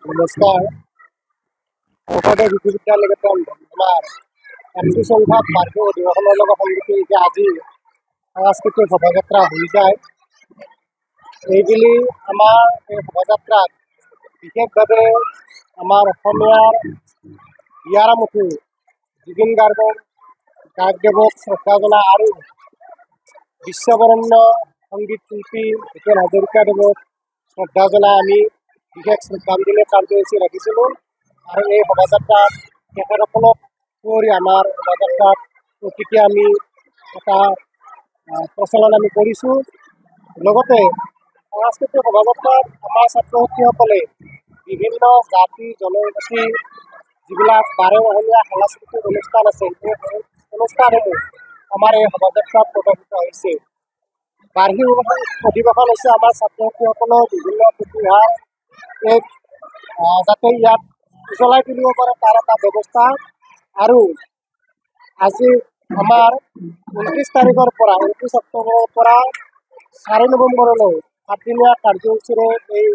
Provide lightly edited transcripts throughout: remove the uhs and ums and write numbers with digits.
নমস্কাৰ শংকৰদেৱ বিশ্ববিদ্যালয়ত আমাৰ 31 সংখ্যক বাৰ্ষিক অধিৱেশনৰ লগত সংগতি যে আজি সাংস্কৃতিক শোভাযাত্ৰা হৈ যায়। এইবুলি আমাৰ এই শোভাযাত্ৰাত বিশেষভাৱে আমাৰ অসমীয়াৰ হিয়াৰামুঠি জুবিন গাৰ্গৰ গায়কদেৱক শ্ৰদ্ধা জনাই আৰু বিশ্ববৰেণ্য সংগীত শিল্পী ভূপেন হাজৰিকাদেৱক শ্ৰদ্ধা জনাই আমি বিশেষ শ্ৰদ্ধাঞ্জলি কাৰ্যসূচী ৰাখিছিলোঁ আৰু এই শোভাযাত্ৰাত তেখেতসকলক কৰি আমাৰ শোভাযাত্ৰাত প্ৰকৃতি আমি এটা প্ৰচলন আমি কৰিছোঁ। লগতে সাংস্কৃতিক শোভাযাত্ৰাত আমাৰ ছাত্ৰ ছাত্ৰীসকলে বিভিন্ন জাতি জনজাতি যিবিলাক বাৰেৰহণীয়া সাংস্কৃতিক অনুষ্ঠান আছে সেই অনুষ্ঠানসমূহ আমাৰ এই শোভাযাত্ৰাত প্ৰদৰ্শিত হৈছে। বাৰ্ষিক অধিৱেশন হৈছে আমাৰ ছাত্ৰ ছাত্ৰীসকলৰ বিভিন্ন প্ৰতিভাৰ এক যাতে ইয়াত উজ্বলাই তুলিব পাৰে তাৰ এটা ব্যৱস্থা আৰু আজি আমাৰ 29 তাৰিখৰ পৰা 29 অক্টোবৰৰ পৰা 4 নৱেম্বৰলৈ 7 দিনীয়া কাৰ্যসূচীৰে এই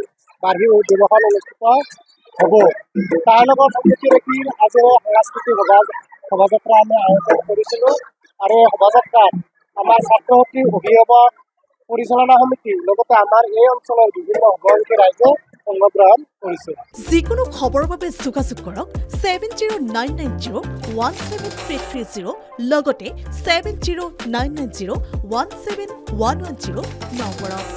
বাৰ্ষিক অধিৱেশন অনুষ্ঠিত হ'ব। তাৰ লগত সংগতি ৰাখি আজিৰে সাংস্কৃতিক শোভাযাত্ৰা আমি আয়োজন কৰিছিলোঁ আৰু এই শোভাযাত্ৰাত আমাৰ ছাত্ৰ ছাত্ৰী অভিভাৱক পৰিচালনা সমিতি লগতে আমাৰ এই অঞ্চলৰ বিভিন্ন সভাপতি ৰাইজে অংশগ্ৰহণ কৰিছে। যিকোনো খবৰৰ বাবে যোগাযোগ কৰক 7099017330 লগতে 7099017110 নম্বৰত।